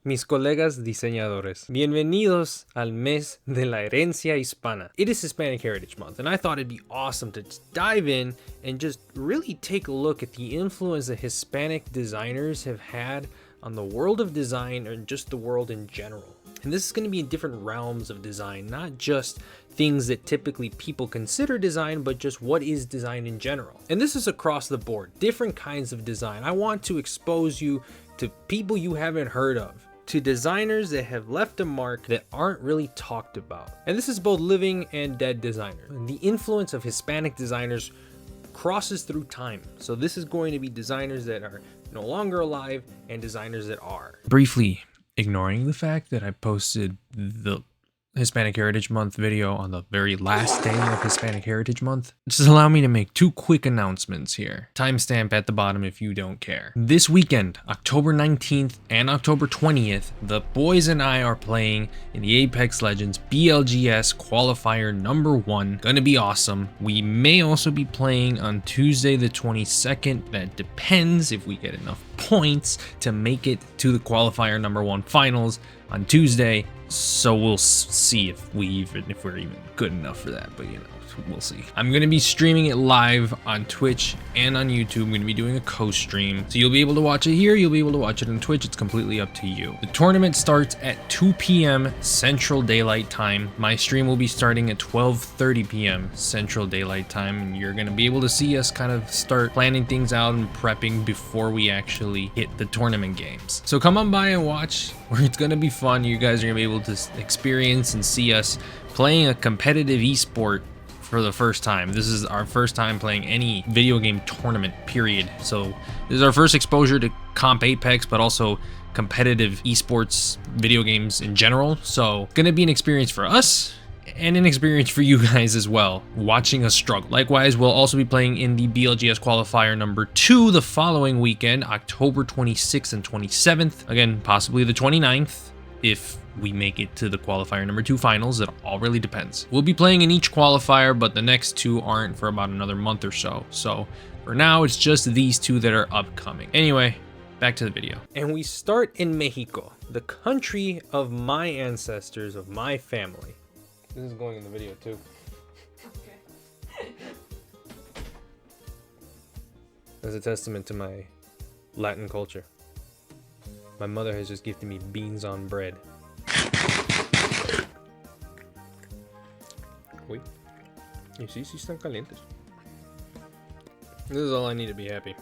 mis colegas diseñadores. Bienvenidos al mes de la herencia hispana. It is Hispanic Heritage Month, and I thought it'd be awesome to just dive in and just really take a look at the influence that Hispanic designers have had on the world of design or just the world in general. And this is going to be in different realms of design, not just things that typically people consider design, but just what is design in general. And this is across the board, different kinds of design. I want to expose you to people you haven't heard of, to designers that have left a mark that aren't really talked about. And this is both living and dead designers. And the influence of Hispanic designers crosses through time. So this is going to be designers that are no longer alive and designers that are. Briefly ignoring the fact that I posted the Hispanic Heritage Month video on the very last day of Hispanic Heritage Month, just allow me to make two quick announcements here. Timestamp at the bottom if you don't care. This weekend, October 19th and October 20th, the boys and I are playing in the Apex Legends BLGS qualifier number 1. Gonna be awesome. We may also be playing on Tuesday the 22nd. That depends if we get enough points to make it to the qualifier number 1 finals on Tuesday. So we'll see if we're even good enough for that, but you know, we'll see. I'm gonna be streaming it live on Twitch and on YouTube. I'm gonna be doing a co-stream, so you'll be able to watch it here, you'll be able to watch it on Twitch. It's completely up to you. The tournament starts at 2 p.m. Central Daylight Time. My stream will be starting at 12:30 p.m. Central Daylight Time, and you're gonna be able to see us kind of start planning things out and prepping before we actually hit the tournament games. So come on by and watch, where it's gonna be fun. You guys are gonna be able to experience and see us playing a competitive esport for the first time. This is our first time playing any video game tournament, period. So this is our first exposure to Comp Apex, but also competitive esports video games in general. So gonna be an experience for us and an experience for you guys as well, watching us struggle. Likewise, we'll also be playing in the BLGS qualifier number 2 the following weekend, October 26th and 27th. Again, possibly the 29th. If we make it to the qualifier number 2 finals, it all really depends. We'll be playing in each qualifier, but the next 2 aren't for about another month or so. So for now, it's just these 2 that are upcoming. Anyway, back to the video. And we start in Mexico, the country of my ancestors, of my family. This is going in the video too. Okay. As a testament to my Latin culture. My mother has just gifted me beans on bread. Wait. You see, sí están calientes. This is all I need to be happy.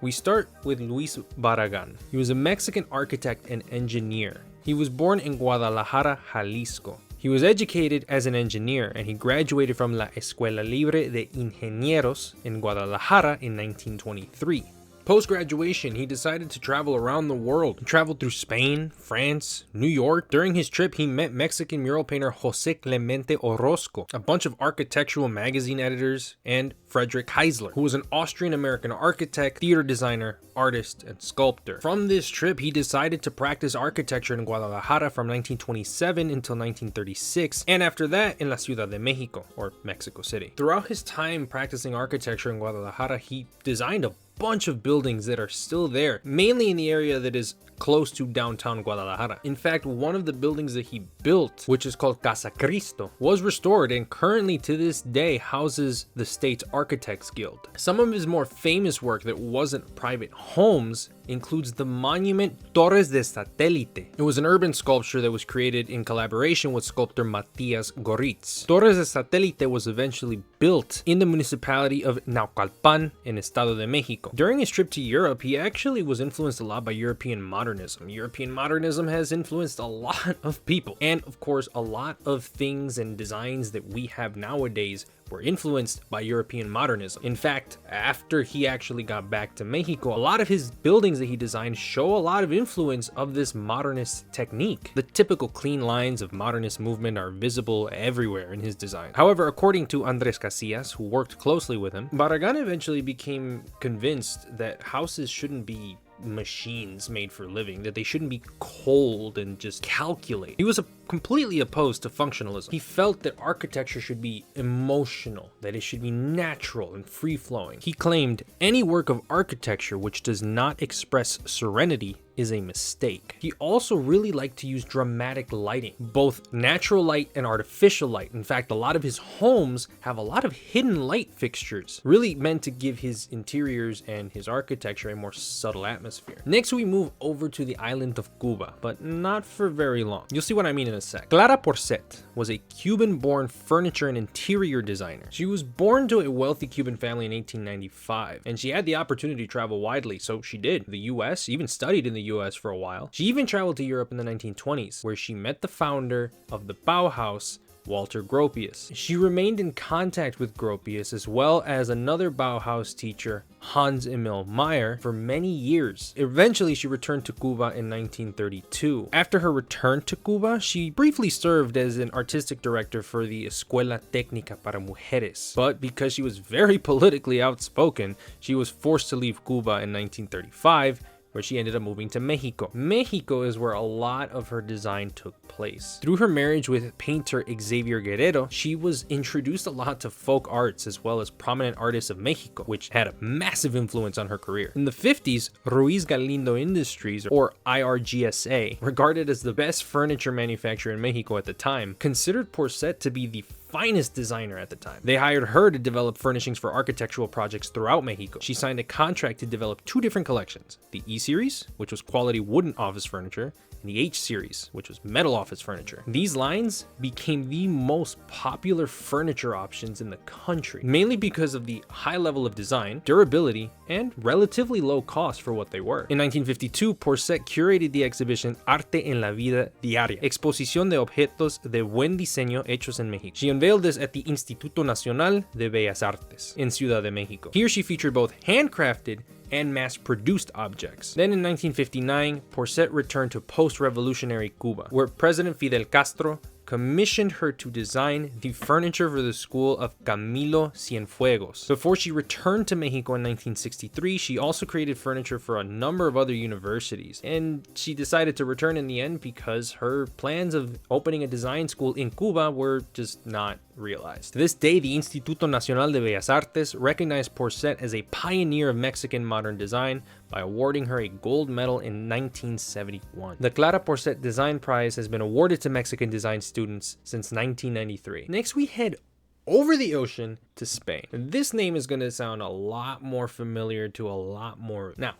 We start with Luis Barragan. He was a Mexican architect and engineer. He was born in Guadalajara, Jalisco. He was educated as an engineer, and he graduated from La Escuela Libre de Ingenieros in Guadalajara in 1923. Post-graduation, he decided to travel around the world. He traveled through Spain, France, New York. During his trip, he met Mexican mural painter José Clemente Orozco, a bunch of architectural magazine editors, and Friedrich Heisler, who was an Austrian-American architect, theater designer, artist, and sculptor. From this trip, he decided to practice architecture in Guadalajara from 1927 until 1936, and after that in La Ciudad de Mexico, or Mexico City. Throughout his time practicing architecture in Guadalajara, he designed a bunch of buildings that are still there, mainly in the area that is close to downtown Guadalajara. In fact, one of the buildings that he built, which is called Casa Cristo, was restored and currently to this day houses the state's Architects Guild. Some of his more famous work that wasn't private homes includes the monument Torres de Satélite. It was an urban sculpture that was created in collaboration with sculptor Matias Goritz. Torres de Satélite was eventually built in the municipality of Naucalpan in Estado de Mexico. During his trip to Europe, he actually was influenced a lot by European modernism. European modernism has influenced a lot of people, and of course a lot of things and designs that we have nowadays were influenced by European modernism. In fact, after he actually got back to Mexico, a lot of his buildings that he designed show a lot of influence of this modernist technique. The typical clean lines of modernist movement are visible everywhere in his design. However, according to Andres Casillas, who worked closely with him, Barragan eventually became convinced that houses shouldn't be machines made for living, that they shouldn't be cold and just calculate. He was a completely opposed to functionalism. He felt that architecture should be emotional, that it should be natural and free-flowing. He claimed any work of architecture which does not express serenity is a mistake. He also really liked to use dramatic lighting, both natural light and artificial light. In fact, a lot of his homes have a lot of hidden light fixtures, really meant to give his interiors and his architecture a more subtle atmosphere. Next, we move over to the island of Cuba, but not for very long. You'll see what I mean in a sec. Clara Porset was a Cuban-born furniture and interior designer. She was born to a wealthy Cuban family in 1895, and she had the opportunity to travel widely, so she did. The US, even studied in the US for a while. She even traveled to Europe in the 1920s, where she met the founder of the Bauhaus, Walter Gropius. She remained in contact with Gropius as well as another Bauhaus teacher, Hans Emil Meyer, for many years. Eventually, she returned to Cuba in 1932. After her return to Cuba, she briefly served as an artistic director for the Escuela Técnica para Mujeres. But because she was very politically outspoken, she was forced to leave Cuba in 1935, where she ended up moving to Mexico. Mexico is where a lot of her design took place. Through her marriage with painter Xavier Guerrero, she was introduced a lot to folk arts as well as prominent artists of Mexico, which had a massive influence on her career. In the 50s, Ruiz Galindo Industries, or IRGSA, regarded as the best furniture manufacturer in Mexico at the time, considered Porset to be the finest designer at the time. They hired her to develop furnishings for architectural projects throughout Mexico. She signed a contract to develop two different collections, the E series, which was quality wooden office furniture, and the H series, which was metal office furniture. These lines became the most popular furniture options in the country, mainly because of the high level of design, durability, and relatively low cost for what they were. In 1952, Porset curated the exhibition Arte en la Vida Diaria, Exposición de Objetos de Buen Diseño Hechos en México. She unveiled this at the Instituto Nacional de Bellas Artes in Ciudad de Mexico. Here she featured both handcrafted and mass-produced objects. Then in 1959, Porset returned to post-revolutionary Cuba, where President Fidel Castro commissioned her to design the furniture for the school of Camilo Cienfuegos. Before she returned to Mexico in 1963, she also created furniture for a number of other universities, and she decided to return in the end because her plans of opening a design school in Cuba were just not realized. To this day, the Instituto Nacional de Bellas Artes recognized Porset as a pioneer of Mexican modern design by awarding her a gold medal in 1971. The Clara Porset Design Prize has been awarded to Mexican design students since 1993. Next, we head over the ocean to Spain. This name is going to sound a lot more familiar to a lot more. Now,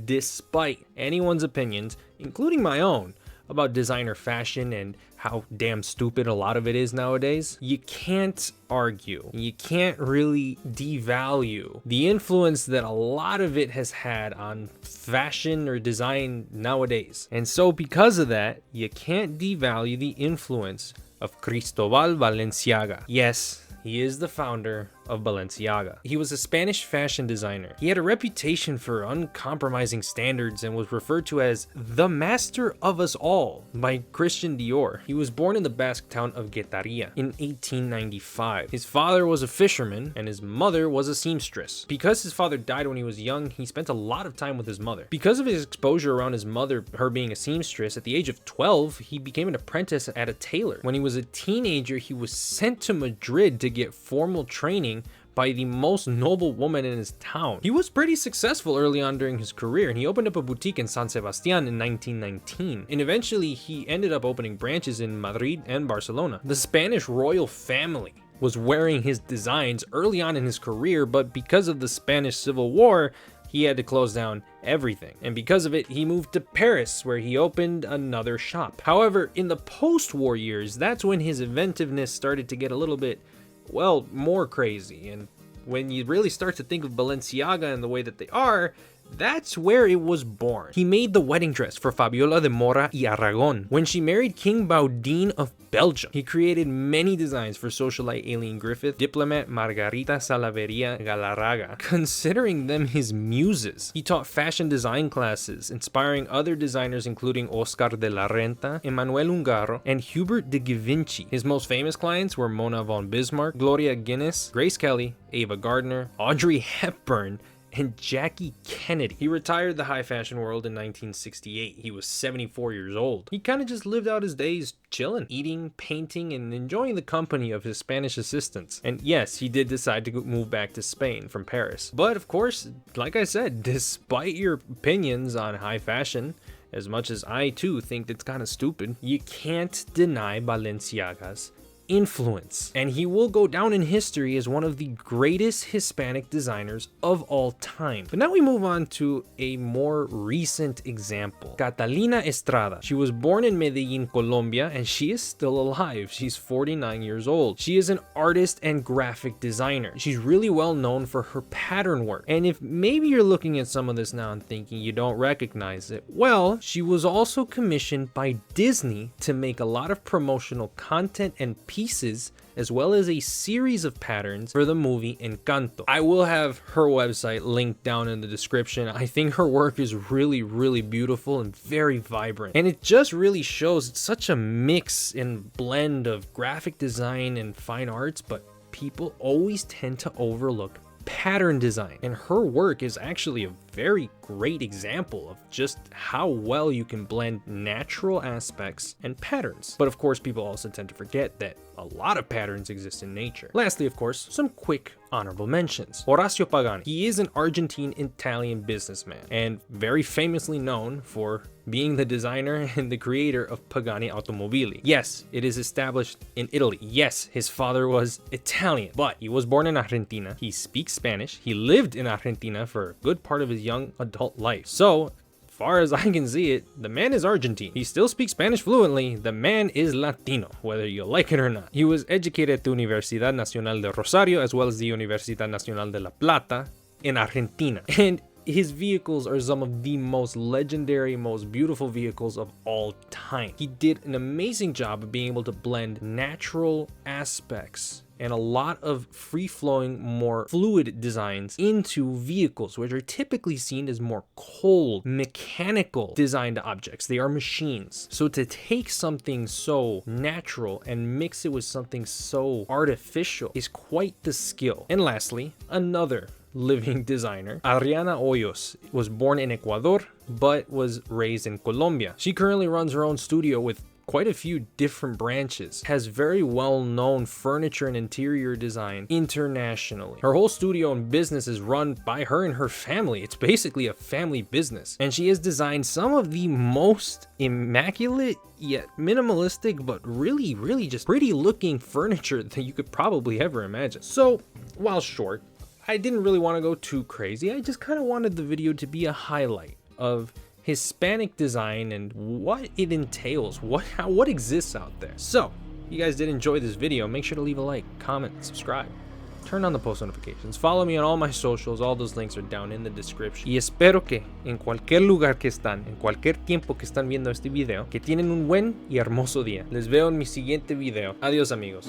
despite anyone's opinions, including my own, about designer fashion and how damn stupid a lot of it is nowadays, you can't argue. You can't really devalue the influence that a lot of it has had on fashion or design nowadays. And so because of that, you can't devalue the influence of Cristobal Balenciaga. Yes, he is the founder of Balenciaga. He was a Spanish fashion designer. He had a reputation for uncompromising standards and was referred to as the master of us all by Christian Dior. He was born in the Basque town of Guetaria in 1895. His father was a fisherman and his mother was a seamstress. Because his father died when he was young, he spent a lot of time with his mother. Because of his exposure around his mother, her being a seamstress, at the age of 12, he became an apprentice at a tailor. When he was a teenager, he was sent to Madrid to get formal training by the most noble woman in his town. He was pretty successful early on during his career, and he opened up a boutique in San Sebastian in 1919. And eventually, he ended up opening branches in Madrid and Barcelona. The Spanish royal family was wearing his designs early on in his career, but because of the Spanish Civil War, he had to close down everything. And because of it, he moved to Paris, where he opened another shop. However, in the post-war years, that's when his inventiveness started to get a little bit, well, more crazy. And when you really start to think of Balenciaga and the way that they are, that's where it was born. He made the wedding dress for Fabiola de Mora y Aragon when she married King Baudin of Belgium. He created many designs for socialite Aileen Griffith, diplomat Margarita Salaverria Galarraga, considering them his muses. He taught fashion design classes, inspiring other designers including Oscar de la Renta, Emmanuel Ungaro, and Hubert de Givenchy. His most famous clients were Mona von Bismarck, Gloria Guinness, Grace Kelly, Ava Gardner, Audrey Hepburn, and Jackie Kennedy. He retired the high fashion world in 1968. He was 74 years old. He kind of just lived out his days chilling, eating, painting, and enjoying the company of his Spanish assistants. And yes, he did decide to move back to Spain from Paris. But of course, like I said, despite your opinions on high fashion, as much as I too think it's kind of stupid, you can't deny Balenciaga's influence, and he will go down in history as one of the greatest Hispanic designers of all time. But now we move on to a more recent example, Catalina Estrada. She was born in Medellin, Colombia, and she is still alive. She's 49 years old. She is an artist and graphic designer. She's really well known for her pattern work, and if maybe you're looking at some of this now and thinking you don't recognize it, well, she was also commissioned by Disney to make a lot of promotional content and pieces, as well as a series of patterns for the movie Encanto. I will have her website linked down in the description. I think her work is really beautiful and very vibrant, and it just really shows it's such a mix and blend of graphic design and fine arts, but people always tend to overlook pattern design, and her work is actually a very great example of just how well you can blend natural aspects and patterns. But of course, people also tend to forget that a lot of patterns exist in nature. Lastly, of course, some quick honorable mentions. Horacio Pagani. He is an Argentine-Italian businessman and very famously known for being the designer and the creator of Pagani Automobili. Yes, it is established in Italy. Yes, his father was Italian, but he was born in Argentina. He speaks Spanish. He lived in Argentina for a good part of his young adult life. So, far as I can see it, the man is Argentine. He still speaks Spanish fluently. The man is Latino, whether you like it or not. He was educated at the Universidad Nacional de Rosario, as well as the Universidad Nacional de La Plata in Argentina. And his vehicles are some of the most legendary, most beautiful vehicles of all time. He did an amazing job of being able to blend natural aspects and a lot of free-flowing, more fluid designs into vehicles, which are typically seen as more cold, mechanical designed objects. They are machines. So to take something so natural and mix it with something so artificial is quite the skill. And lastly, another living designer, Adriana Hoyos, was born in Ecuador, but was raised in Colombia. She currently runs her own studio with quite a few different branches, has very well-known furniture and interior design internationally. Her whole studio and business is run by her and her family. It's basically a family business, and she has designed some of the most immaculate yet minimalistic but really just pretty looking furniture that you could probably ever imagine. So while short, I didn't really want to go too crazy. I just kind of wanted the video to be a highlight of Hispanic design and what it entails, what exists out there. So, if you guys did enjoy this video, make sure to leave a like, comment, subscribe, turn on the post notifications, follow me on all my socials. All those links are down in the description. Y espero que en cualquier lugar que están, en cualquier tiempo que están viendo este video, que tienen un buen y hermoso día. Les veo en mi siguiente video. Adiós, amigos.